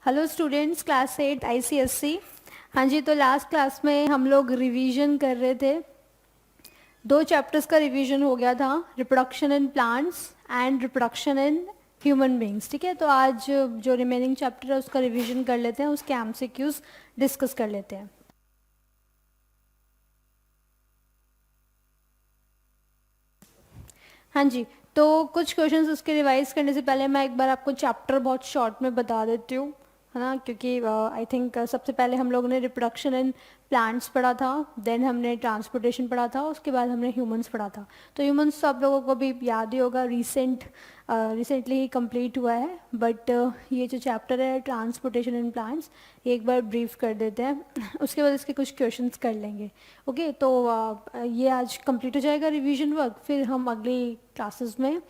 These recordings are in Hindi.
Hello students, class 8 ICSC. हाँ जी, तो लास्ट क्लास में हम लोग रिवीजन कर रहे थे। 2 चैप्टर्स का रिवीजन हो गया था, reproduction in plants and reproduction in human beings. ठीक है, तो आज जो रिमेनिंग चैप्टर है उसका रिवीजन कर लेते हैं, उसके एमसीक्यूज डिस्कस कर लेते हैं। हाँ जी, तो कुछ क्वेश्चंस उसके रिवाइज करने से पहले मैं एक बार आपको चैप्टर बहुत शॉर्ट में बता देती हूँ, है ना, क्योंकि आई थिंक सबसे पहले हम लोगों ने रिप्रोडक्शन इन प्लांट्स पढ़ा था, देन हमने ट्रांसपोर्टेशन पढ़ा था, उसके बाद हमने ह्यूमंस पढ़ा था। तो ह्यूमंस तो आप लोगों को भी याद ही होगा, रिसेंटली ही कंप्लीट हुआ है। बट ये जो चैप्टर है ट्रांसपोर्टेशन इन प्लांट्स, ये एक बार ब्रीफ कर देते हैं उसके बाद इसके कुछ क्वेश्चंस कर लेंगे। ओके, तो ये आज कंप्लीट हो जाएगा रिवीजन वर्क, फिर हम अगली क्लासेस में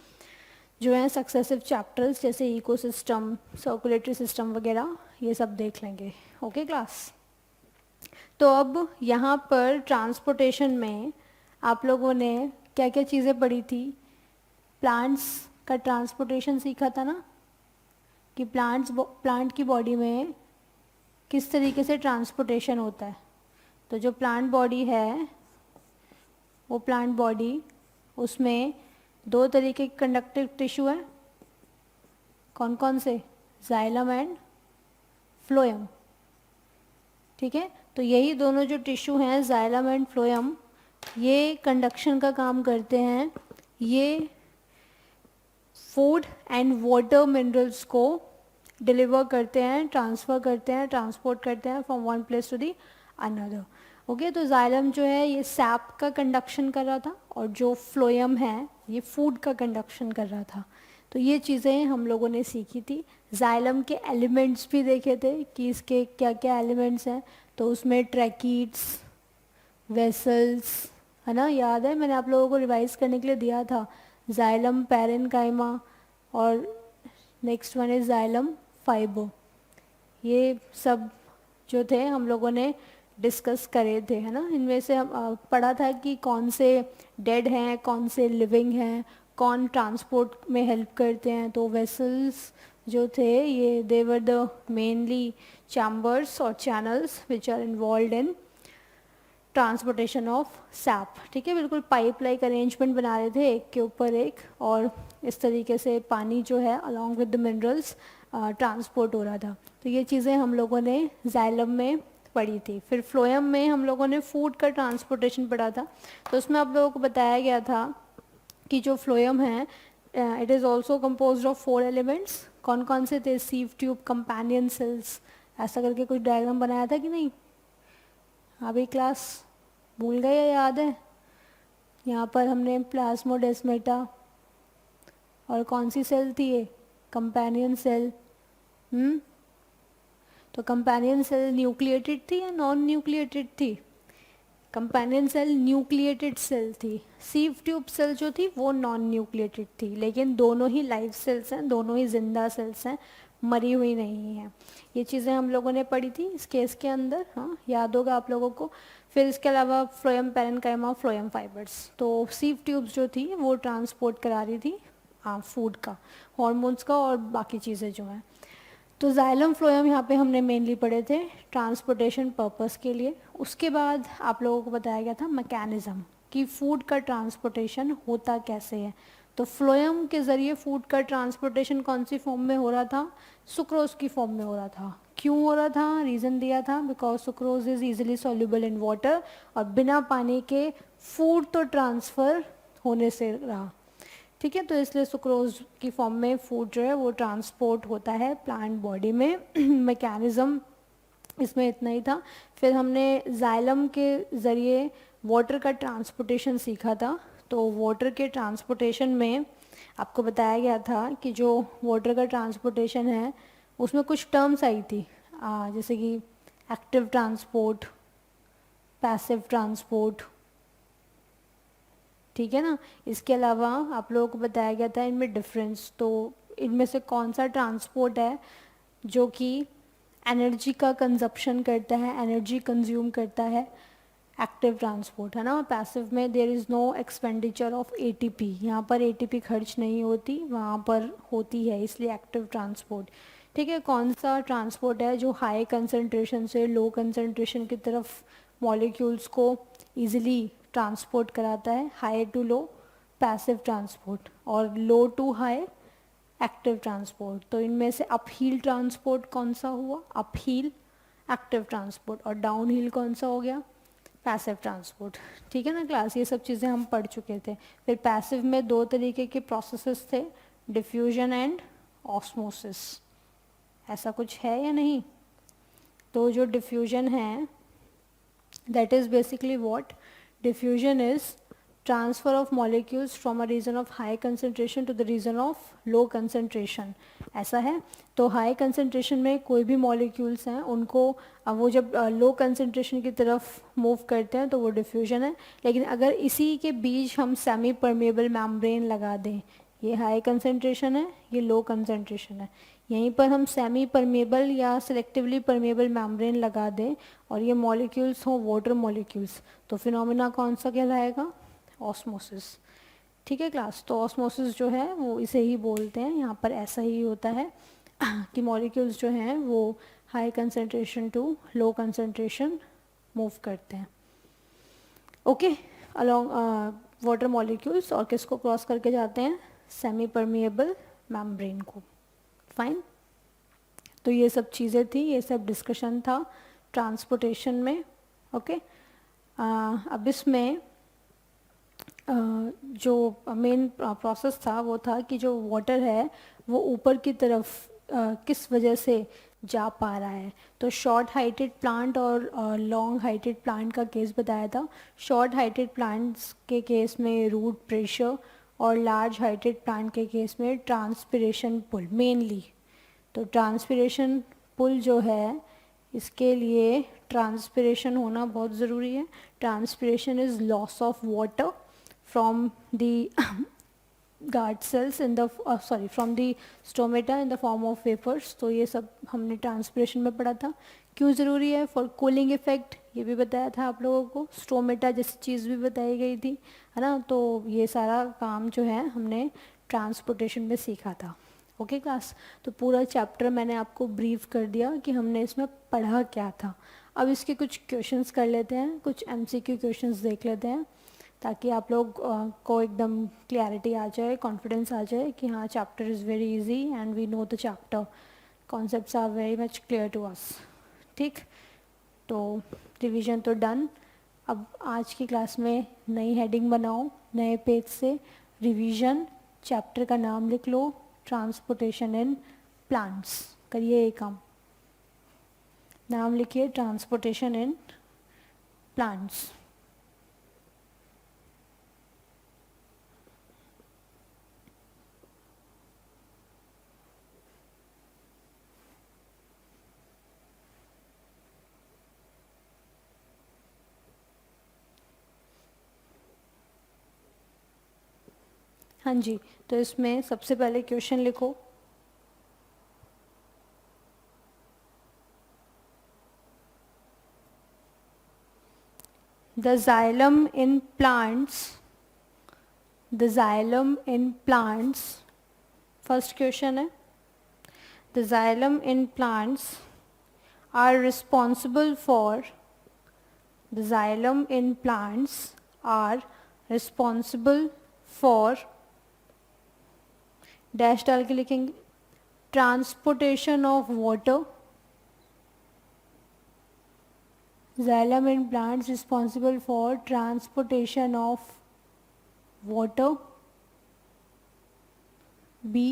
जो है सक्सेसिव चैप्टर्स जैसे इकोसिस्टम, सर्कुलेटरी सिस्टम वगैरह ये सब देख लेंगे। ओके क्लास, तो अब यहाँ पर ट्रांसपोर्टेशन में आप लोगों ने क्या क्या चीज़ें पढ़ी थी। प्लांट्स का ट्रांसपोर्टेशन सीखा था ना, कि प्लांट की बॉडी में किस तरीके से ट्रांसपोर्टेशन होता है। तो जो प्लांट बॉडी है, वो प्लांट बॉडी, उसमें 2 तरीके के कंडक्टिव टिश्यू है। कौन कौन से? Xylem and phloem. ठीक है, तो यही दोनों जो टिश्यू हैं, जाइलम एंड फ्लोएम, ये कंडक्शन का काम करते हैं। ये फूड एंड वाटर मिनरल्स को डिलीवर करते हैं, ट्रांसफ़र करते हैं, ट्रांसपोर्ट करते हैं from one place to the another. Okay, तो जाइलम जो है ये सैप का कंडक्शन कर रहा था, और जो फ्लोएम है ये फूड का कंडक्शन कर रहा था। तो ये चीज़ें हम लोगों ने सीखी थी। जाइलम के एलिमेंट्स भी देखे थे कि इसके क्या क्या एलिमेंट्स हैं। तो उसमें ट्रैकीड्स, वेसल्स, है ना, याद है मैंने आप लोगों को रिवाइज करने के लिए दिया था। जाइलम पैरेन्काइमा और next one is xylem fibre. ये सब जो थे हम लोगों ने डिस्कस करे थे, है ना। इनमें से हम पढ़ा था कि कौन से डेड हैं, कौन से लिविंग हैं, कौन ट्रांसपोर्ट में हेल्प करते हैं। तो वेसल्स जो थे ये they were the mainly chambers और channels which are involve in transportation of sap. ठीक है, बिल्कुल पाइप लाइक अरेंजमेंट बना रहे थे एक के ऊपर एक, और इस तरीके से पानी जो है along with the minerals transport हो रहा था। तो ये चीज़ें हम लोगों ने जाइलम में पढ़ी थी। फिर फ्लोएम में हम लोगों ने फूड का ट्रांसपोर्टेशन पढ़ा था। तो उसमें आप लोगों को बताया गया था कि जो फ्लोएम है it is also compose of 4 elements. कौन कौन से थे? सीव ट्यूब, कंपेनियन सेल्स, ऐसा करके कुछ डायग्राम बनाया था कि नहीं? अभी क्लास भूल गए या याद है? यहाँ पर हमने प्लाज्मोडेस्मेटा, और कौन सी सेल थी ये? Companion cell. तो कंपेनियन सेल न्यूक्लिएटेड थी या नॉन न्यूक्लिएटेड थी? कंपेनियन सेल न्यूक्लिएटेड सेल थी। सीव ट्यूब सेल जो थी वो नॉन न्यूक्लिएटेड थी, लेकिन दोनों ही लाइव सेल्स हैं, दोनों ही जिंदा सेल्स हैं, मरी हुई नहीं है। ये चीज़ें हम लोगों ने पढ़ी थी इस केस के अंदर, हाँ याद होगा आप लोगों को। फिर इसके अलावा फ्लोएम पैरेन्काइमा, फ्लोएम फाइबर्स। तो सीव ट्यूब्स जो थी वो ट्रांसपोर्ट करा रही थी हाँ फूड का, हॉर्मोन्स का और बाकी चीज़ें जो हैं। तो जाइलम फ्लोएम यहाँ पे हमने मेनली पढ़े थे ट्रांसपोर्टेशन पर्पस के लिए। उसके बाद आप लोगों को बताया गया था मैकेनिज्म, कि फूड का ट्रांसपोर्टेशन होता कैसे है। तो फ्लोएम के ज़रिए फूड का ट्रांसपोर्टेशन कौन सी फॉर्म में हो रहा था? सुक्रोज की फॉर्म में हो रहा था। क्यों हो रहा था? रीज़न दिया था, because sucrose is easily soluble in water, और बिना पानी के फूड तो ट्रांसफ़र होने से रहा। ठीक है, तो इसलिए सुक्रोज की फॉर्म में फूड जो है वो ट्रांसपोर्ट होता है प्लांट बॉडी में। मैकेनिज्म इसमें इतना ही था। फिर हमने जाइलम के ज़रिए वाटर का ट्रांसपोर्टेशन सीखा था। तो वाटर के ट्रांसपोर्टेशन में आपको बताया गया था कि जो वाटर का ट्रांसपोर्टेशन है उसमें कुछ टर्म्स आई थी, जैसे कि एक्टिव ट्रांसपोर्ट, पैसिव ट्रांसपोर्ट। ठीक है ना। इसके अलावा आप लोगों को बताया गया था इनमें डिफरेंस। तो इनमें से कौन सा ट्रांसपोर्ट है जो कि एनर्जी का कंजप्शन करता है, एनर्जी कंज्यूम करता है? एक्टिव ट्रांसपोर्ट, है ना। पैसिव में there is no expenditure of ATP, यहाँ पर एटीपी खर्च नहीं होती, वहाँ पर होती है, इसलिए एक्टिव ट्रांसपोर्ट। ठीक है, कौन सा ट्रांसपोर्ट है जो हाई कंसंट्रेशन से लो कंसंट्रेशन की तरफ मॉलिक्यूल्स को इजीली ट्रांसपोर्ट कराता है? High to low passive transport और low to high active transport. तो इनमें से अपहील ट्रांसपोर्ट कौन सा हुआ? Uphill active transport. और डाउन हिल कौन सा हो गया? Passive transport. ठीक है ना क्लास, ये सब चीज़ें हम पढ़ चुके थे। फिर पैसिव में दो तरीके के प्रोसेसेस थे, डिफ्यूजन एंड ऑस्मोसिस। ऐसा कुछ है या नहीं? तो जो डिफ्यूजन है, that is basically what? Diffusion is transfer of molecules from a region of high concentration to the region of low concentration. ऐसा है। तो हाई कंसंट्रेशन में कोई भी मॉलिक्यूल्स हैं उनको वो जब लो कंसंट्रेशन की तरफ मूव करते हैं तो वो डिफ्यूजन है। लेकिन अगर इसी के बीच हम सेमी परमेबल मेम्ब्रेन लगा दें, ये हाई कंसंट्रेशन है, ये लो कंसंट्रेशन है, यहीं पर हम सेमी परमेबल या सिलेक्टिवली परमेबल मेम्ब्रेन लगा दें और ये मॉलिक्यूल्स हों वाटर मॉलिक्यूल्स, तो फिनोमेना कौन सा कहलाएगा? ऑस्मोसिस। ठीक है क्लास, तो ऑस्मोसिस जो है वो इसे ही बोलते हैं। यहाँ पर ऐसा ही होता है कि मॉलिक्यूल्स जो हैं वो high concentration to low concentration move करते हैं। ओके, अलोंग वाटर मॉलिक्यूल्स और किसको क्रॉस करके जाते हैं? सेमी परमिएबल मेम्ब्रेन को। फाइन, तो ये सब चीज़ें थी, ये सब डिस्कशन था ट्रांसपोर्टेशन में। ओके, अब इसमें जो मेन प्रोसेस था वो था कि जो वाटर है वो ऊपर की तरफ किस वजह से जा पा रहा है। तो शॉर्ट हाइटेड प्लांट और लॉन्ग हाइटेड प्लांट का केस बताया था। शॉर्ट हाइटेड प्लांट्स के केस में रूट प्रेशर और लार्ज हाइटेड प्लांट के केस में ट्रांसपिरेशन पुल मेनली। तो ट्रांसपिरेशन पुल जो है इसके लिए ट्रांसपिरेशन होना बहुत ज़रूरी है। Transpiration is loss of water from the guard cells in the from the stomata in the form of vapors। तो ये सब हमने ट्रांसपिरेशन में पढ़ा था। क्यों ज़रूरी है? फॉर कूलिंग इफेक्ट, ये भी बताया था आप लोगों को। स्टोमेटा जैसी चीज़ भी बताई गई थी, है ना। तो ये सारा काम जो है हमने ट्रांसपोर्टेशन में सीखा था। ओके क्लास, तो पूरा चैप्टर मैंने आपको ब्रीफ कर दिया कि हमने इसमें पढ़ा क्या था। अब इसके कुछ क्वेश्चंस कर लेते हैं, कुछ एमसीक्यू क्वेश्चंस देख लेते हैं ताकि आप लोग को एकदम क्लैरिटी आ जाए, कॉन्फिडेंस आ जाए कि हाँ chapter is very easy and we know the chapter, concepts are very much clear to us. ठीक, तो रिवीजन तो डन। अब आज की क्लास में नई हेडिंग बनाओ, नए पेज से रिवीजन, चैप्टर का नाम लिख लो, ट्रांसपोर्टेशन इन प्लांट्स। करिए ये काम, नाम लिखिए ट्रांसपोर्टेशन इन प्लांट्स। हाँ जी, तो इसमें सबसे पहले क्वेश्चन लिखो। The xylem in plants, the xylem in plants, first question है, the xylem in plants are responsible for, the xylem in plants are responsible for, dash डाल के लिखेंगे, transportation of water, xylem in plants responsible for transportation of water, B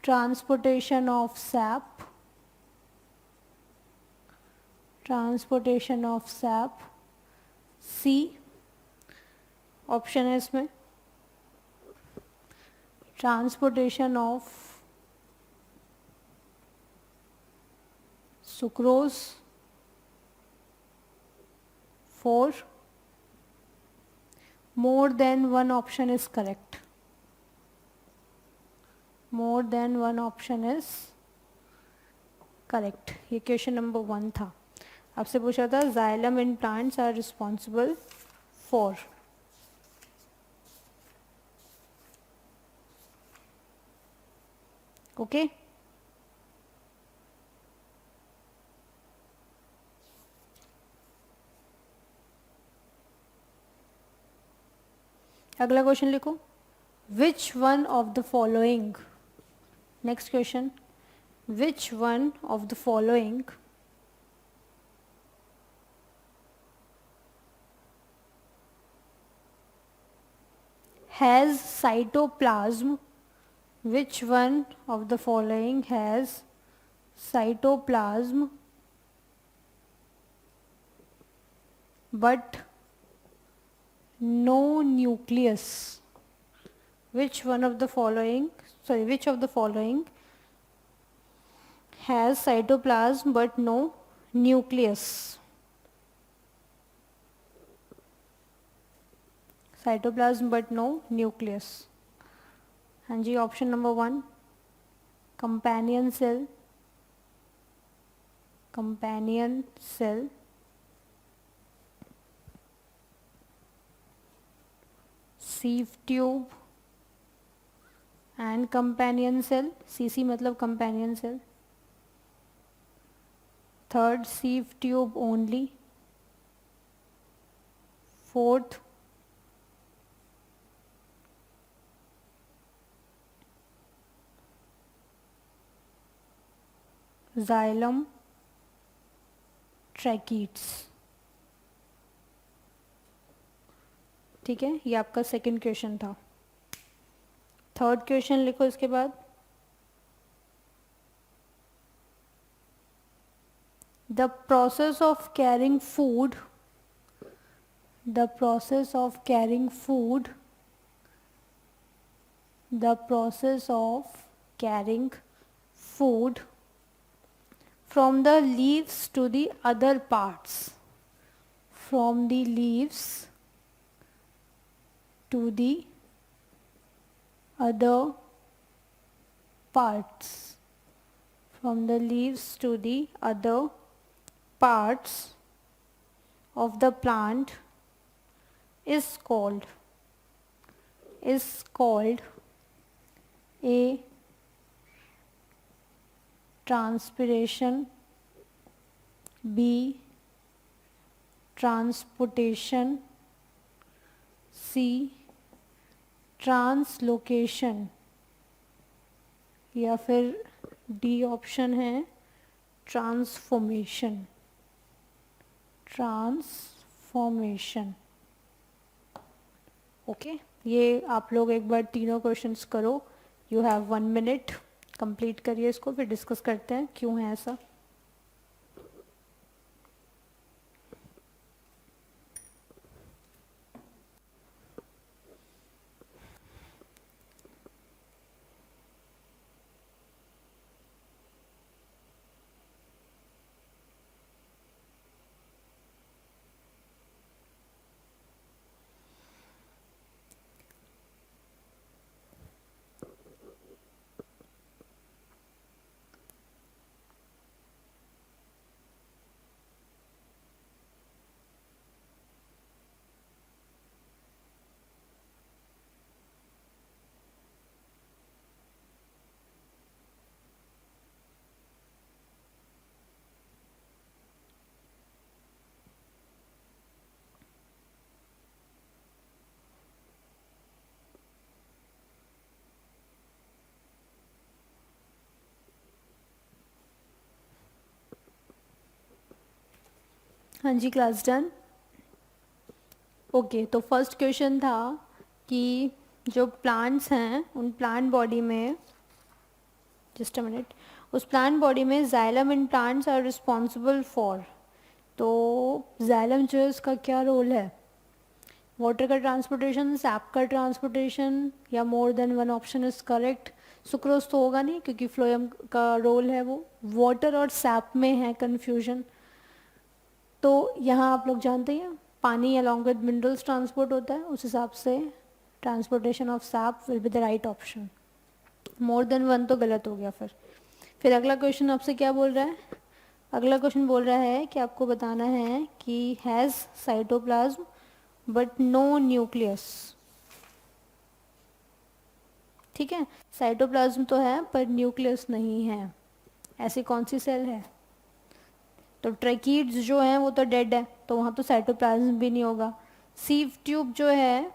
transportation of sap, transportation of sap, C option है इसमें transportation of sucrose, 4 more than one option is correct, more than one option is correct। ये क्वेश्चन नंबर 1 था, आपसे पूछा था xylem in plants are responsible for। Okay, अगला क्वेश्चन लिखो, which one of the following, next question, which one of the following has cytoplasm, which one of the following has cytoplasm but no nucleus? Which one of the following, sorry, which of the following has cytoplasm but no nucleus? Cytoplasm but no nucleus. हाँ जी, option number 1 companion cell, companion cell, sieve tube and companion cell, CC मतलब companion cell, third sieve tube only, fourth xylem tracheids. ठीक है, ये आपका सेकंड क्वेश्चन था। थर्ड क्वेश्चन लिखो इसके बाद, the process of carrying food, the process of carrying food, the process of carrying food from the leaves to the other parts, from the leaves to the other parts, from the leaves to the other parts of the plant is called a transpiration, B transportation, C translocation, या फिर डी ऑप्शन है ट्रांसफॉर्मेशन, ट्रांसफॉर्मेशन। ओके, ये आप लोग एक बार तीनों क्वेश्चंस करो, यू हैव 1 मिनट, कंप्लीट करिए इसको, फिर डिस्कस करते हैं क्यों है ऐसा। हाँ जी, क्लास डन। ओके, तो फर्स्ट क्वेश्चन था कि जो प्लांट्स हैं उन प्लांट बॉडी में, जस्ट अ मिनट, उस प्लांट बॉडी में xylem in plants are responsible for, तो जाइलम जो है उसका क्या रोल है, वाटर का ट्रांसपोर्टेशन, सैप का ट्रांसपोर्टेशन, या मोर than one option is correct. Sucrose तो होगा नहीं क्योंकि फ्लोएम का रोल है वो, वाटर और सैप में है कन्फ्यूजन। तो यहाँ आप लोग जानते हैं पानी अलॉन्ग विद मिनरल्स ट्रांसपोर्ट होता है, उस हिसाब से transportation of SAP will be the right option. More than one तो गलत हो गया। फिर अगला क्वेश्चन आपसे क्या बोल रहा है, अगला क्वेश्चन बोल रहा है कि आपको बताना है कि has cytoplasm but no nucleus. ठीक है, साइटोप्लाज्म तो है पर न्यूक्लियस नहीं है, ऐसी कौन सी सेल है। तो ट्रैकीड्स जो हैं वो तो डेड है, तो वहाँ तो साइटोप्लाज्म भी नहीं होगा। सीव ट्यूब जो है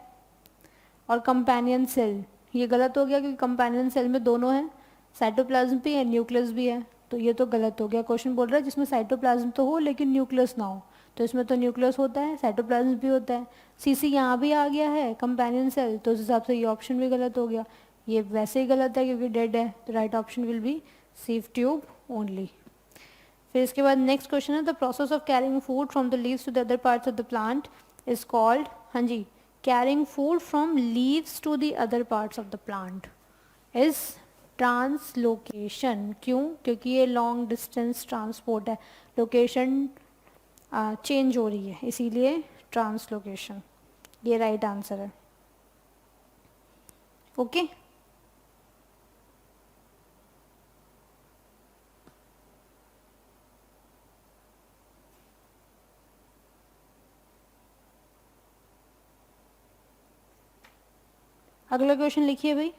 और कंपेनियन सेल, ये गलत हो गया क्योंकि कंपेनियन सेल में दोनों हैं, साइटोप्लाज्म भी है, न्यूक्लियस भी है, तो ये तो गलत हो गया। क्वेश्चन बोल रहा है जिसमें साइटोप्लाज्म तो हो लेकिन न्यूक्लियस ना हो, तो इसमें तो न्यूक्लियस होता है, साइटोप्लाज्म भी होता है। सीसी यहाँ भी आ गया है कंपेनियन सेल, तो उस हिसाब से ये ऑप्शन भी गलत हो गया। ये वैसे ही गलत है क्योंकि डेड है, तो right option will be sieve tube only. फिर इसके बाद नेक्स्ट क्वेश्चन है, the process of carrying food from the leaves to the other parts of the plant is called, हाँ जी, carrying food from leaves to the other parts of the plant is translocation. क्यों? क्योंकि ये लॉन्ग डिस्टेंस ट्रांसपोर्ट है, लोकेशन चेंज हो रही है, इसीलिए ट्रांसलोकेशन, ये राइट आंसर है। ओके अगला क्वेश्चन लिखिए भाई।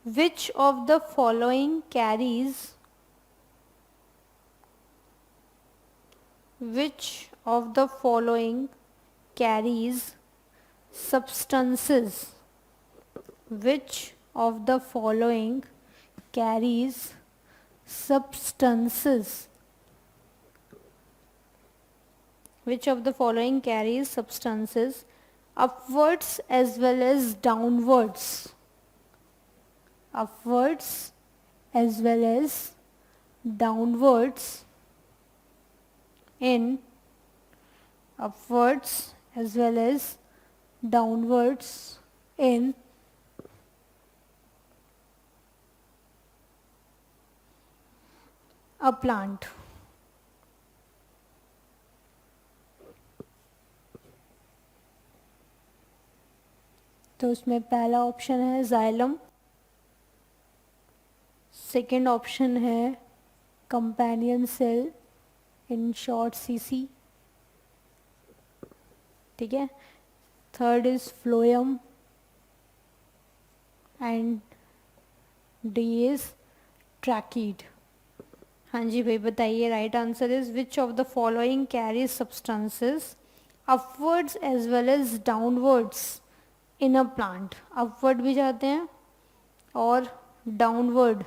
Which of the following carries, which of the following carries substances, which of the following carries substances, which of the following carries substances upwards as well as downwards, upwards as well as downwards in, upwards as well as downwards in a plant। तो उसमें पहला ऑप्शन है जाइलम, सेकेंड ऑप्शन है companion cell, in short CC, ठीक है, third is phloem and D is tracheid. हाँ जी भाई बताइए, right answer is which of the following carries substances upwards as well as downwards in a plant. Upward भी जाते हैं और डाउनवर्ड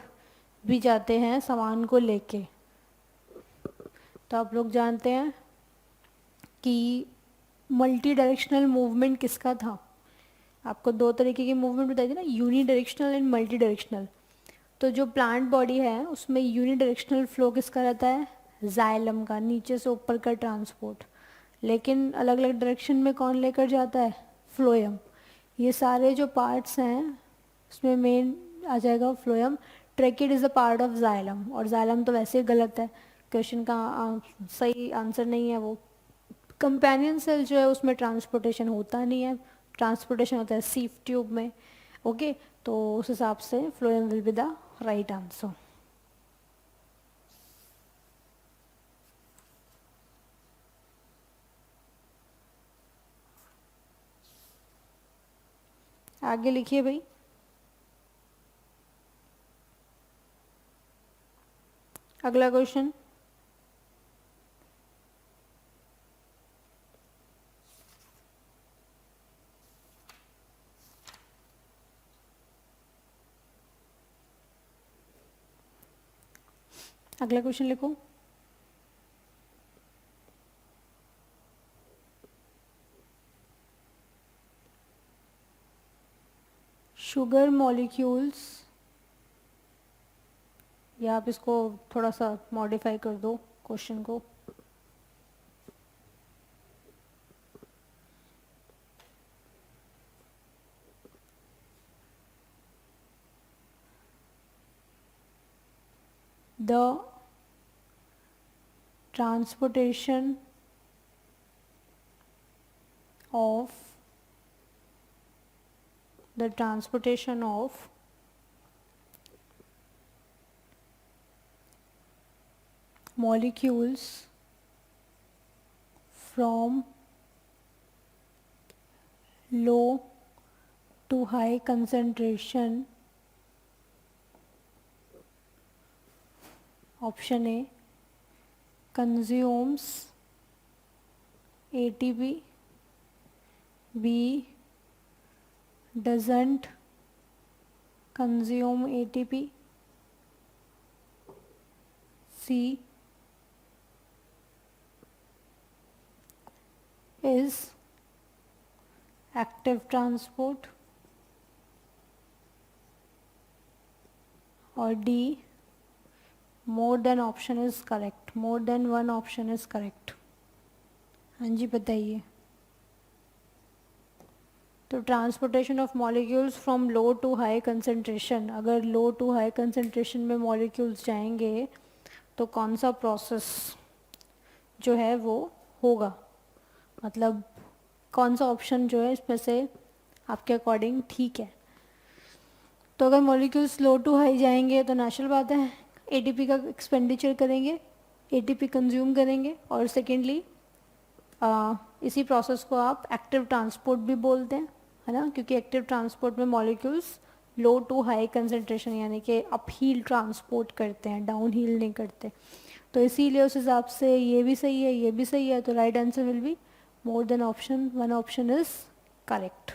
भी जाते हैं सामान को लेके। तो आप लोग जानते हैं कि मल्टी डायरेक्शनल मूवमेंट किसका था, आपको दो तरीके की मूवमेंट बताई थी ना, unidirectional and multidirectional. तो जो प्लांट बॉडी है उसमें यूनी डायरेक्शनल फ्लो किसका रहता है, जाइलम का, नीचे से ऊपर का ट्रांसपोर्ट। लेकिन अलग अलग डायरेक्शन में कौन लेकर जाता है, फ्लोएम। ये सारे जो पार्ट्स हैं उसमें मेन आ जाएगा phloem. Tracheid is a part of xylem, और जाइलम तो वैसे ही गलत है, क्वेश्चन का सही आंसर नहीं है वो। कंपेनियन सेल जो है उसमें ट्रांसपोर्टेशन होता नहीं है, ट्रांसपोर्टेशन होता है सीफ ट्यूब में। ओके तो उस हिसाब से phloem will be the right answer. आगे लिखिए भाई। अगला क्वेश्चन, अगला क्वेश्चन लिखो। शुगर मॉलिक्यूल्स, या आप इसको थोड़ा सा मॉडिफाई कर दो क्वेश्चन को। The transportation of the transportation of molecules from low to high concentration, option A, consumes ATP, B doesn't consume ATP, C is active transport, or D more than option is correct, more than one option is correct. हाँ जी बताइए. तो transportation of molecules from low to high concentration, अगर लो टू हाई कंसंट्रेशन में मॉलिक्यूल्स जाएंगे तो कौन सा प्रोसेस जो है वो होगा, मतलब कौन सा ऑप्शन जो है इसमें से आपके अकॉर्डिंग ठीक है. तो अगर मॉलिक्यूल्स लो टू हाई जाएंगे तो नेचुरल बात है एटीपी का एक्सपेंडिचर करेंगे, एटीपी कंज्यूम करेंगे, और सेकेंडली इसी प्रोसेस को आप एक्टिव ट्रांसपोर्ट भी बोलते हैं, है ना, क्योंकि एक्टिव ट्रांसपोर्ट में molecules low to high concentration यानी कि अप हील ट्रांसपोर्ट करते हैं, डाउन हील नहीं करते. तो इसीलिए उस हिसाब से ये भी सही है, ये भी सही है, तो right answer will be more than option one option is correct.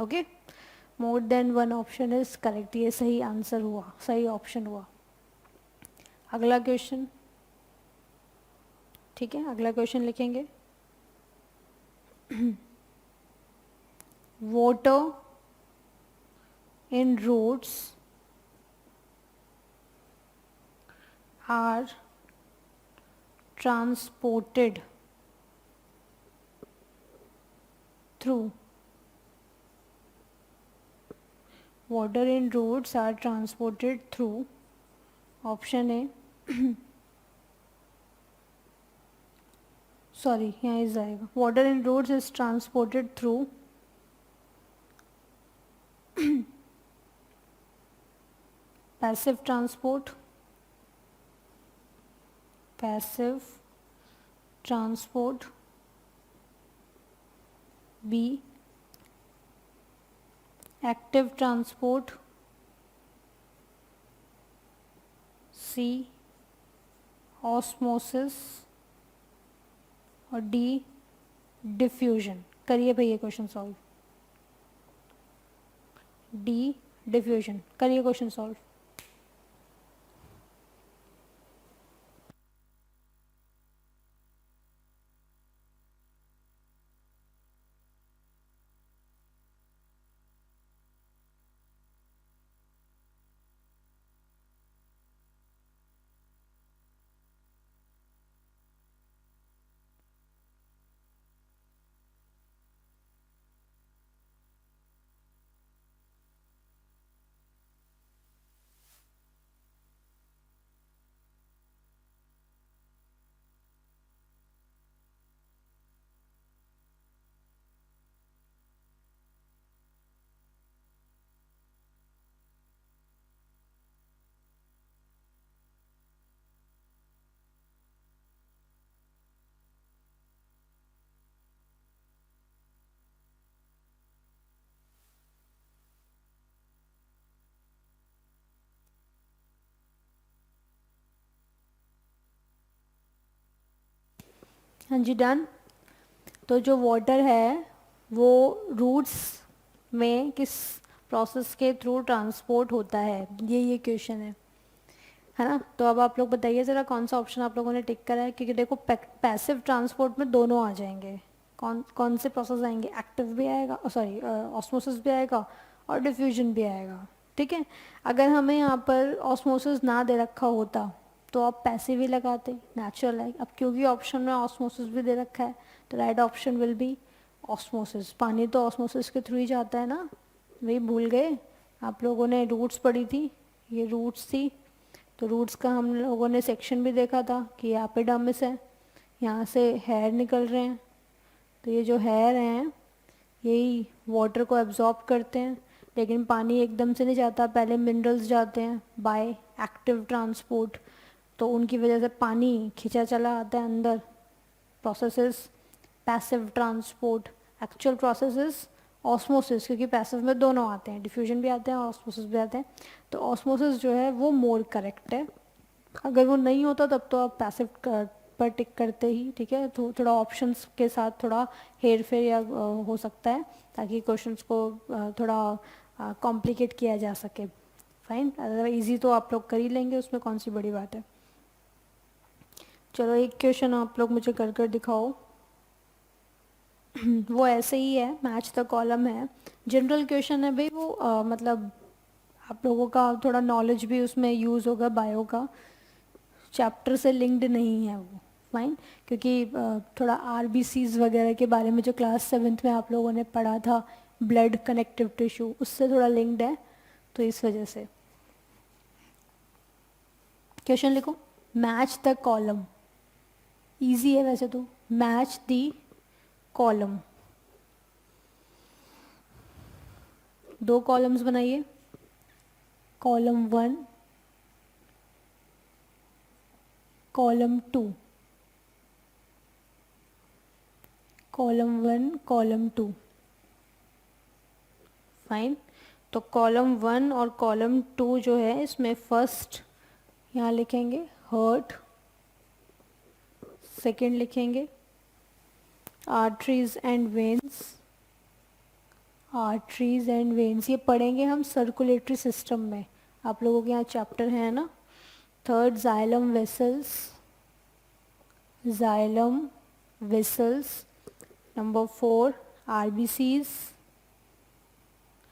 Okay, more than one option is correct, ये सही आंसर हुआ, सही ऑप्शन हुआ. अगला क्वेश्चन, ठीक है, अगला क्वेश्चन लिखेंगे. water in roots are transported through, water in roots are transported through, option A sorry यहाँ इस जाएगा, water in roots is transported through passive transport, passive transport, B active transport, C osmosis, और डी डिफ्यूजन. करिए भैया क्वेश्चन सॉल्व. डी डिफ्यूजन, करिए क्वेश्चन सॉल्व. हाँ जी डन. तो जो वाटर है वो रूट्स में किस प्रोसेस के थ्रू ट्रांसपोर्ट होता है, ये क्वेश्चन है ना. तो अब आप लोग बताइए ज़रा कौन सा ऑप्शन आप लोगों ने टिक करा है, क्योंकि देखो पैसिव ट्रांसपोर्ट में दोनों आ जाएंगे. कौन कौन से प्रोसेस आएंगे, एक्टिव भी आएगा, सॉरी ऑस्मोसिस भी आएगा और डिफ्यूजन भी आएगा. ठीक है, अगर हमें यहाँ पर ऑस्मोसिस ना दे रखा होता तो आप पैसिव ही लगाते, नेचुरल है. अब क्योंकि ऑप्शन में ऑस्मोसिस भी दे रखा है तो right option will B osmosis. पानी तो ऑस्मोसिस के थ्रू ही जाता है ना, वही भूल गए आप लोगों ने. रूट्स पढ़ी थी, ये रूट्स थी, तो रूट्स का हम लोगों ने सेक्शन भी देखा था कि ये एपिडर्मिस है, यहाँ से हेयर निकल रहे हैं. तो ये जो हेयर हैं यही वाटर को एब्जॉर्ब करते हैं, लेकिन पानी एकदम से नहीं जाता, पहले मिनरल्स जाते हैं बाय एक्टिव ट्रांसपोर्ट. तो उनकी वजह से पानी खिंचा चला आता है अंदर. Process is passive transport. Actual process is osmosis, क्योंकि पैसिव में दोनों आते हैं, डिफ्यूजन भी आते हैं ऑस्मोसिस भी आते हैं. तो ऑस्मोसिस जो है वो मोर करेक्ट है. अगर वो नहीं होता तब तो आप पैसिव पर टिक करते ही, ठीक है, तो थोड़ा ऑप्शंस के साथ थोड़ा हेर फेर या हो सकता है, ताकि क्वेश्चंस को थोड़ा कॉम्प्लिकेट किया जा सके। फाइन, अगर इजी तो आप लोग कर ही लेंगे, उसमें कौन सी बड़ी बात है। चलो एक क्वेश्चन आप लोग मुझे कर कर दिखाओ। वो ऐसे ही है, मैच द कॉलम है, जनरल क्वेश्चन है भाई वो, मतलब आप लोगों का थोड़ा नॉलेज भी उसमें यूज़ होगा, बायो का, चैप्टर से लिंक्ड नहीं है वो। फाइन, क्योंकि थोड़ा आरबीसीज वगैरह के बारे में जो क्लास 7th में आप लोगों ने पढ़ा था, ब्लड कनेक्टिव टिश्यू, उससे थोड़ा लिंक्ड है, तो इस वजह से। क्वेश्चन लिखो, मैच द कॉलम, इजी है वैसे तो, मैच द कॉलम, 2 कॉलम्स बनाइए, column 1, column 2, column 1, column 2। Fine, तो कॉलम 1 और कॉलम 2 जो है, इसमें फर्स्ट यहाँ लिखेंगे हार्ट, सेकंड लिखेंगे arteries and veins, arteries and veins ये पढ़ेंगे हम सर्कुलेटरी सिस्टम में, आप लोगों के यहाँ चैप्टर है ना। Third xylem vessels, xylem vessels, number 4 RBCs,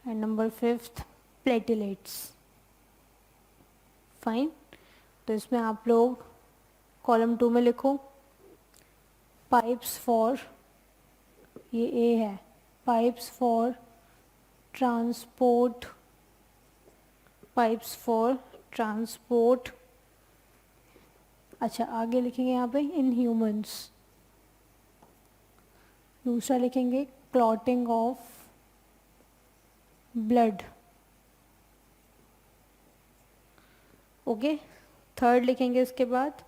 and number 5 platelets. Fine, तो इसमें आप लोग कॉलम 2 में लिखो पाइप्स फॉर, ये ए है, pipes for transport, pipes for transport. अच्छा आगे लिखेंगे यहाँ पे इन ह्यूमंस, दूसरा लिखेंगे clotting of blood. Okay, third लिखेंगे इसके बाद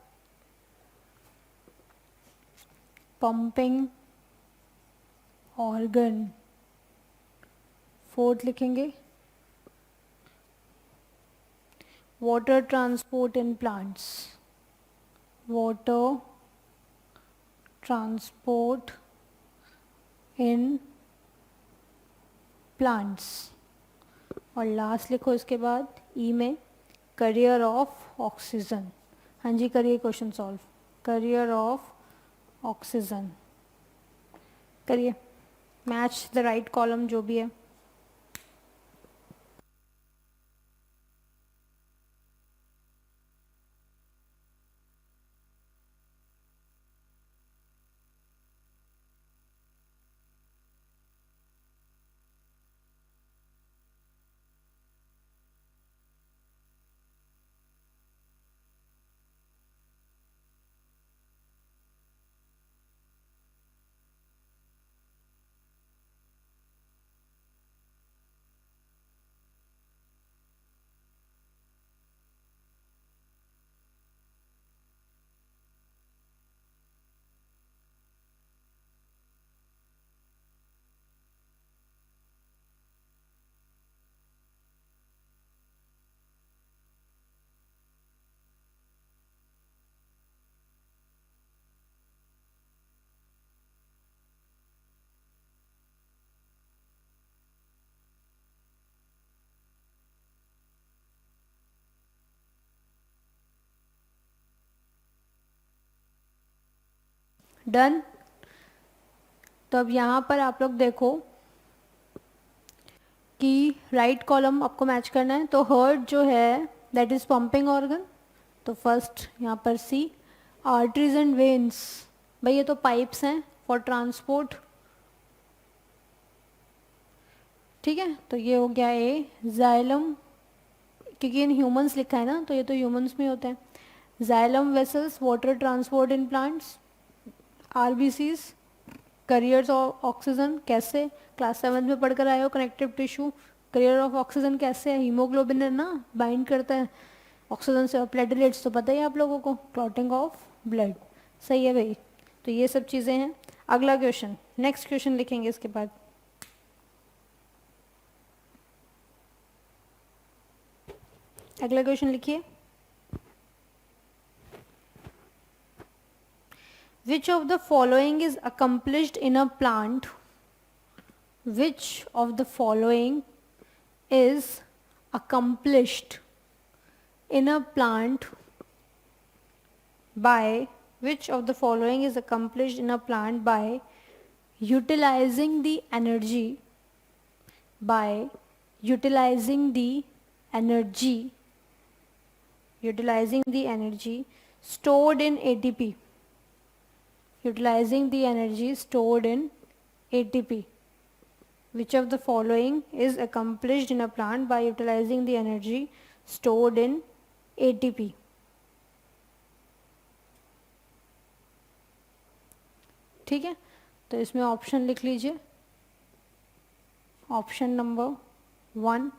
पंपिंग ऑर्गन, फोर्थ लिखेंगे water transport in plants, water transport in plants, और लास्ट लिखो इसके बाद ई में करियर ऑफ ऑक्सीजन। हाँ जी करिए question solve, career of oxygen करिए, मैच द राइट कॉलम जो भी है। डन, तो अब यहाँ पर आप लोग देखो कि राइट कॉलम आपको मैच करना है, तो हार्ट जो है दैट इज पंपिंग ऑर्गन, तो फर्स्ट यहाँ पर सी, आर्टरीज एंड वेन्स, भाई ये तो पाइप्स हैं फॉर ट्रांसपोर्ट, ठीक है, तो ये हो गया ए। जाइलम, क्योंकि इन ह्यूमंस लिखा है ना, तो ये तो ह्यूमंस में होते हैं। Xylem vessels water transport in plants, RBCs careers of oxygen, कैसे क्लास 7 में पढ़कर आए हो, connective tissue, career of oxygen कैसे है, हीमोग्लोबिन है ना, बाइंड करता है ऑक्सीजन से, और प्लेटलेट्स तो पता ही है आप लोगों को, क्लॉटिंग ऑफ ब्लड। सही है भाई, तो ये सब चीज़ें हैं। अगला क्वेश्चन, नेक्स्ट क्वेश्चन लिखेंगे इसके बाद। अगला क्वेश्चन लिखिए, which of the following is accomplished in a plant, which of the following is accomplished in a plant by, which of the following is accomplished in a plant by utilizing the energy, by utilizing the energy, utilizing the energy stored in ATP, utilizing the energy stored in ATP. Which of the following is accomplished in a plant by utilizing the energy stored in ATP? ठीक है, तो इसमें ऑप्शन लिख लीजिए. Option number 1.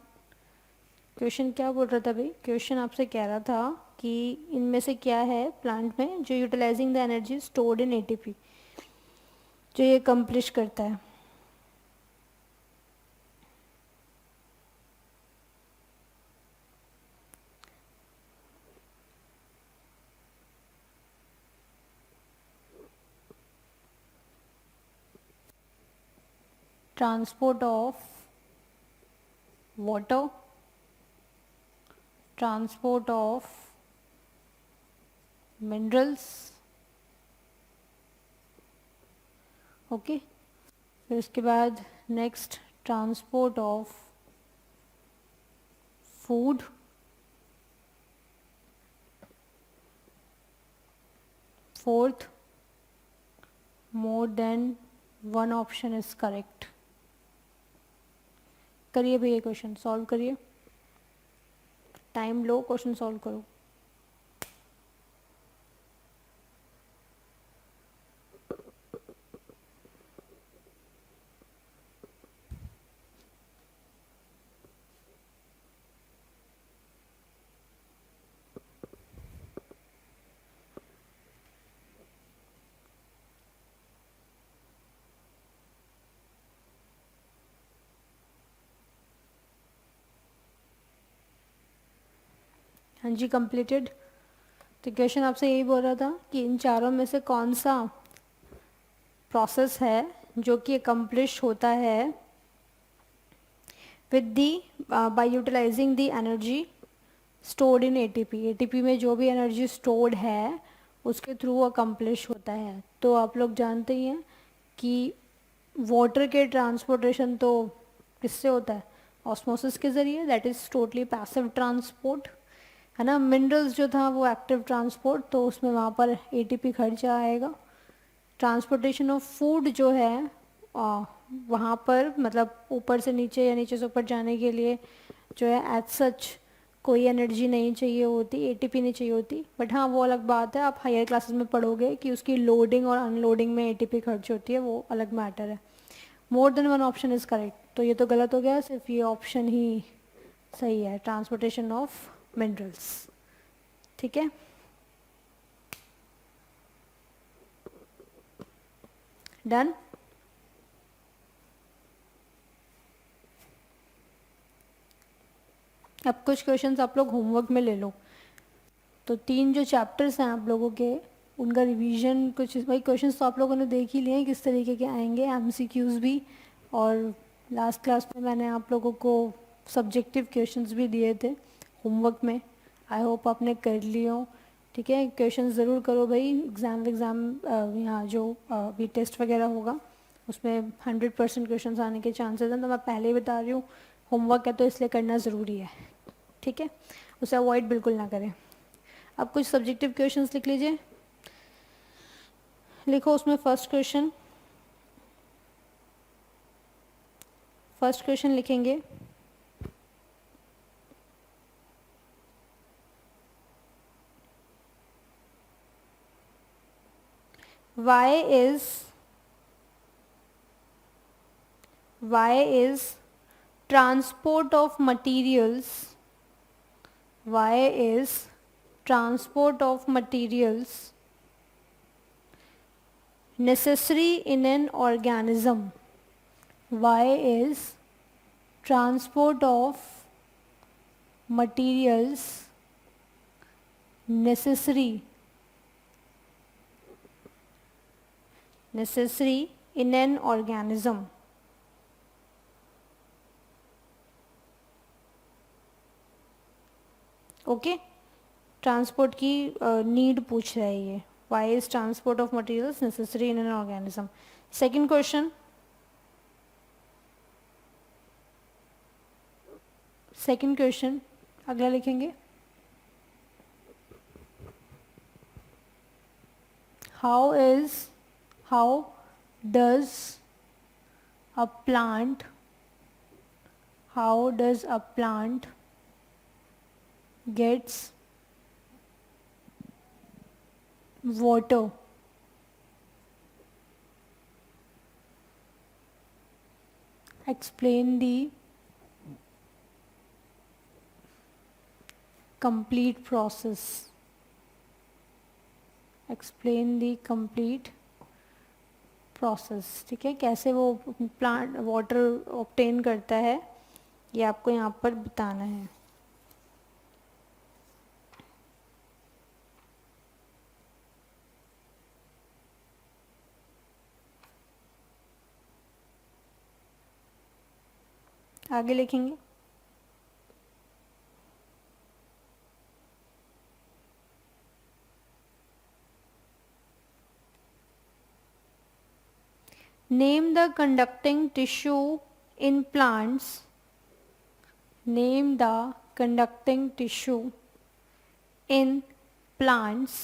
क्वेश्चन क्या बोल रहा था भाई? क्वेश्चन आपसे कह रहा था कि इनमें से क्या है प्लांट में जो utilizing the energy stored in ATP, जो ये अकम्प्लिश करता है. Transport of water, transport of minerals. Okay, फिर उसके बाद next transport of food. Fourth, more than one option is correct. करिए भैया क्वेश्चन सॉल्व करिए. टाइम लो, क्वेश्चन सॉल्व करो. हाँ जी, कंप्लीटेड. तो क्वेश्चन आपसे यही बोल रहा था कि इन चारों में से कौन सा प्रोसेस है जो कि अकम्प्लिश होता है with the by utilizing the energy stored in ATP. ATP में जो भी एनर्जी स्टोर्ड है उसके थ्रू अकम्प्लिश होता है. तो आप लोग जानते ही हैं कि वाटर के ट्रांसपोर्टेशन तो किससे होता है? ऑस्मोसिस के ज़रिए. That is totally passive transport, है ना. मिनरल्स जो था वो एक्टिव ट्रांसपोर्ट, तो उसमें वहाँ पर एटीपी खर्चा आएगा. ट्रांसपोर्टेशन ऑफ फूड जो है वहाँ पर मतलब ऊपर से नीचे या नीचे से ऊपर जाने के लिए जो है एज सच कोई एनर्जी नहीं चाहिए होती, एटीपी नहीं चाहिए होती. बट हाँ, वो अलग बात है, आप हायर क्लासेस में पढ़ोगे कि उसकी लोडिंग और अनलोडिंग में एटीपी खर्च होती है, वो अलग मैटर है. मोर than one option is correct. तो ये तो गलत हो गया, सिर्फ ये ऑप्शन ही सही है, ट्रांसपोर्टेशन ऑफ मिनरल्स. ठीक है, डन. अब कुछ क्वेश्चंस आप लोग होमवर्क में ले लो. तो 3 जो चैप्टर्स हैं आप लोगों के, उनका रिवीजन कुछ वही क्वेश्चंस तो आप लोगों ने देख ही लिए हैं किस तरीके के आएंगे, एमसीक्यूज भी. और लास्ट क्लास में मैंने आप लोगों को सब्जेक्टिव क्वेश्चंस भी दिए थे होमवर्क में. आई होप आपने कर लिए हो. ठीक है, क्वेश्चन ज़रूर करो भाई. एग्ज़ाम यहाँ जो भी टेस्ट वगैरह होगा उसमें 100% क्वेश्चन आने के चांसेस हैं. तो मैं पहले ही बता रही हूँ, होमवर्क है तो इसलिए करना ज़रूरी है. ठीक है, उसे अवॉइड बिल्कुल ना करें. अब कुछ सब्जेक्टिव क्वेश्चंस लिख लीजिए. लिखो उसमें फर्स्ट क्वेश्चन लिखेंगे. why is transport of materials, why is transport of materials necessary in an organism? Why is transport of materials necessary necessary in an organism. Okay, transport की नीड पूछ रहा है ये. Why is transport of materials necessary in an organism. Second question. Second question अगला लिखेंगे. how does a plant gets water? Explain the complete process. Explain the complete process. ठीक है, कैसे वो प्लांट वाटर ऑब्टेन करता है ये आपको यहाँ पर बताना है. आगे लिखेंगे. Name the conducting tissue in plants. Name the conducting tissue in plants.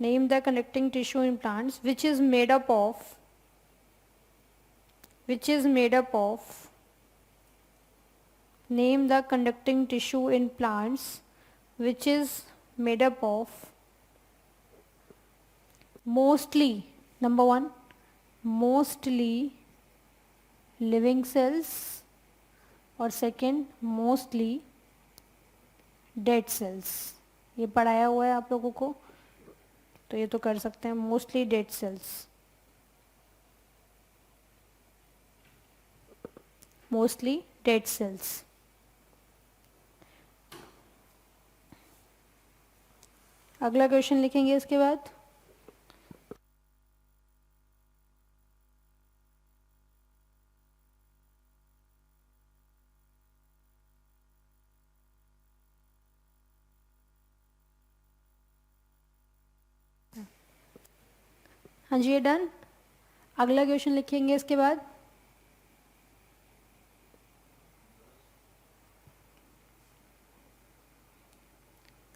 Name the conducting tissue in plants which is made up of. Name the conducting tissue in plants which is made up of mostly. Number one, mostly living cells, और सेकेंड मोस्टली डेड सेल्स. ये पढ़ाया हुआ है आप लोगों को, तो ये तो कर सकते हैं. Mostly dead cells, mostly dead cells. अगला क्वेश्चन लिखेंगे इसके बाद. हाँ जी, ये डन. अगला क्वेश्चन लिखेंगे इसके बाद.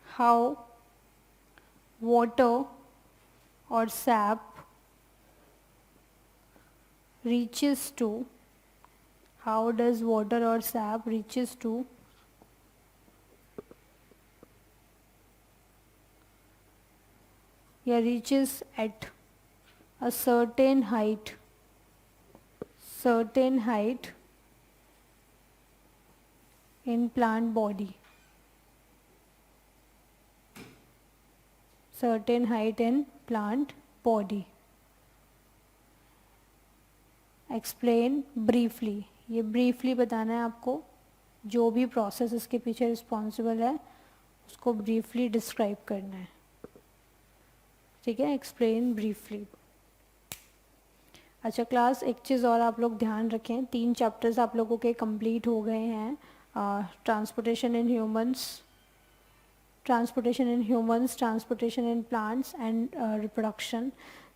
How water or sap reaches to. How does water or sap reaches to या reaches at a certain height in plant body. Certain height in plant body. Explain briefly. ये briefly बताना है आपको. जो भी प्रोसेस इसके पीछे रिस्पॉन्सिबल है उसको briefly डिस्क्राइब करना है. ठीक है, एक्सप्लेन ब्रीफली. अच्छा क्लास, एक चीज़ और आप लोग ध्यान रखें. 3 चैप्टर्स आप लोगों के कंप्लीट हो गए हैं. Transportation in humans, transportation in plants and reproduction.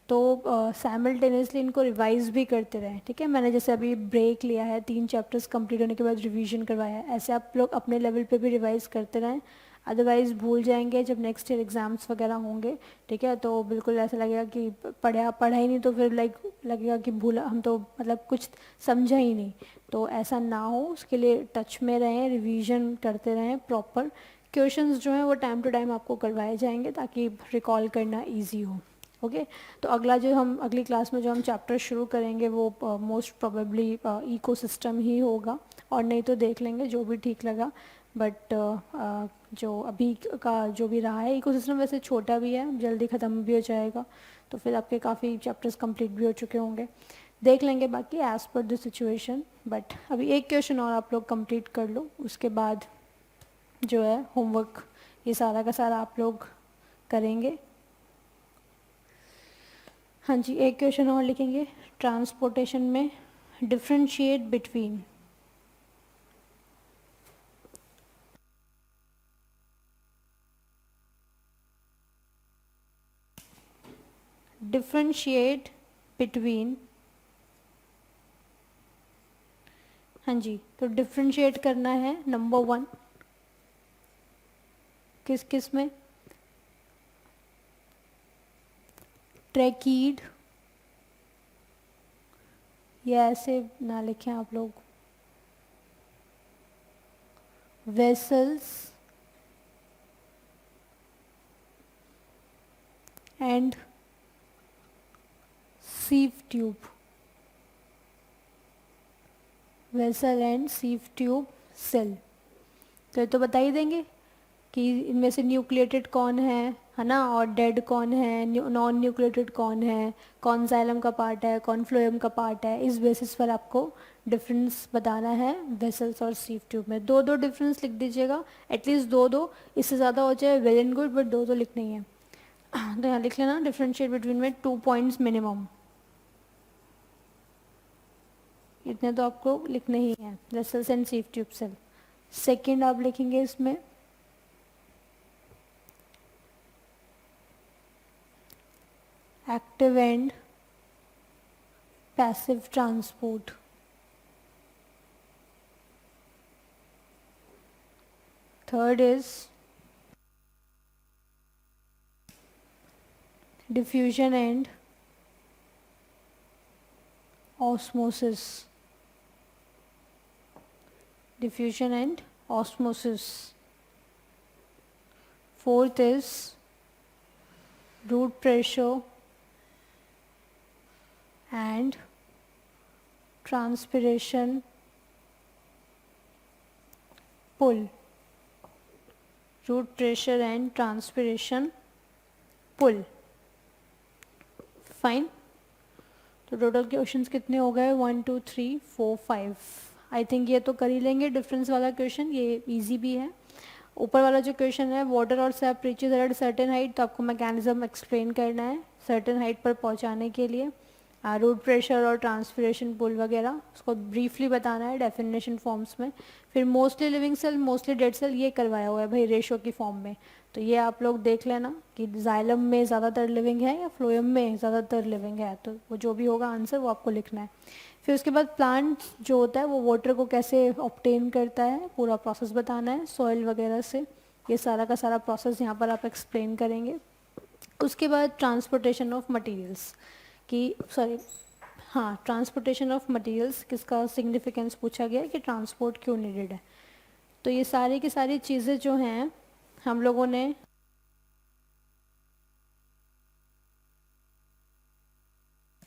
तो साइमल्टेनियसली इनको रिवाइज भी करते रहें. ठीक है, मैंने जैसे अभी ब्रेक लिया है, 3 चैप्टर्स कंप्लीट होने के बाद रिवीजन करवाया है. ऐसे आप लोग अपने लेवल पे भी रिवाइज करते रहें, अदरवाइज़ भूल जाएंगे जब नेक्स्ट ईयर एग्ज़ाम्स वगैरह होंगे. ठीक है, तो बिल्कुल ऐसा लगेगा कि पढ़ा ही नहीं, तो फिर लगेगा कि भूला, हम तो मतलब कुछ समझा ही नहीं. तो ऐसा ना हो, उसके लिए टच में रहें, रिवीजन करते रहें. प्रॉपर क्वेश्चंस जो हैं वो टाइम टू टाइम आपको करवाए जाएंगे ताकि रिकॉल करना इजी हो. ओके, तो अगली क्लास में जो हम चैप्टर शुरू करेंगे वो मोस्ट प्रोबेबली इकोसिस्टम ही होगा, और नहीं तो देख लेंगे जो भी ठीक लगा. बट जो अभी का जो भी रहा है, इकोसिस्टम वैसे छोटा भी है, जल्दी ख़त्म भी हो जाएगा, तो फिर आपके काफ़ी चैप्टर्स कंप्लीट भी हो चुके होंगे. देख लेंगे बाकी as per the situation. But अभी एक क्वेश्चन और आप लोग कंप्लीट कर लो, उसके बाद जो है होमवर्क ये सारा का सारा आप लोग करेंगे. हाँ जी, एक क्वेश्चन और लिखेंगे ट्रांसपोर्टेशन में, डिफ्रेंशिएट बिटवीन। डिफ्रेंशिएट बिटवीन, हाँ जी, तो डिफ्रेंशिएट करना है नंबर 1 किस किस में, ट्रैकीड, या ऐसे ना लिखें आप लोग, vessels and sieve tube, vessel and sieve tube cell. तो ये तो बता ही देंगे कि इनमें से न्यूक्लिएटेड कौन है ना, और डेड कौन है, नॉन न्यूक्लिएटेड कौन जाइलम का पार्ट है, कौन फ्लोएम का पार्ट है। इस बेसिस पर आपको डिफरेंस बताना है वेसल्स और सीव ट्यूब में। दो दो डिफरेंस लिख दीजिएगा, एटलीस्ट दो दो, इससे ज़्यादा हो जाए वेल एंड गुड, बट दो दो लिखने ही है। तो यहाँ लिख लेना डिफरेंशिएट बिटवीन में 2 पॉइंट्स मिनिमम, इतने तो आपको लिखने ही हैं, vessels and sieve tube cell. Second आप लिखेंगे इसमें active and passive transport. Third is diffusion and osmosis, diffusion and osmosis. Fourth is root pressure and transpiration pull, root pressure and transpiration pull. Fine. तो टोटल क्वेश्चंस कितने हो गए, 1 2 3 4 5। आई थिंक ये तो कर ही लेंगे डिफरेंस वाला क्वेश्चन, ये इजी भी है। ऊपर वाला जो क्वेश्चन है, वाटर और SAP reaches at certain height, तो आपको मैकेनिज्म एक्सप्लेन करना है सर्टेन हाइट पर पहुंचाने के लिए, रूट प्रेशर और ट्रांसपिरेशन पुल वगैरह उसको ब्रीफली बताना है डेफिनेशन फॉर्म्स में। फिर mostly living cell mostly dead cell, ये करवाया हुआ है भाई रेशो की फॉर्म में, तो ये आप लोग देख लेना कि जाइलम में ज़्यादातर लिविंग है या फ्लोएम में ज़्यादातर लिविंग है, तो वो जो भी होगा आंसर वो आपको लिखना है। फिर उसके बाद प्लांट जो होता है वो वाटर को कैसे ऑब्टेन करता है, पूरा प्रोसेस बताना है सॉइल वगैरह से, ये सारा का सारा प्रोसेस यहाँ पर आप एक्सप्लेन करेंगे। उसके बाद ट्रांसपोर्टेशन ऑफ मटेरियल्स की, सॉरी हाँ, ट्रांसपोर्टेशन ऑफ मटेरियल्स किसका सिग्निफिकेंस पूछा गया है कि ट्रांसपोर्ट क्यों नीडेड है। तो ये सारी की सारी चीज़ें जो हैं हम लोगों ने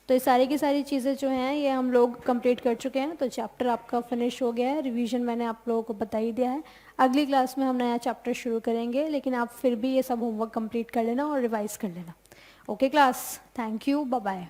तो ये सारी की सारी चीज़ें जो हैं ये हम लोग कंप्लीट कर चुके हैं। तो चैप्टर आपका फिनिश हो गया है, रिवीजन मैंने आप लोगों को बता ही दिया है। अगली क्लास में हम नया चैप्टर शुरू करेंगे, लेकिन आप फिर भी ये सब होमवर्क कंप्लीट कर लेना और रिवाइज कर लेना। Okay class, thank you, bye bye.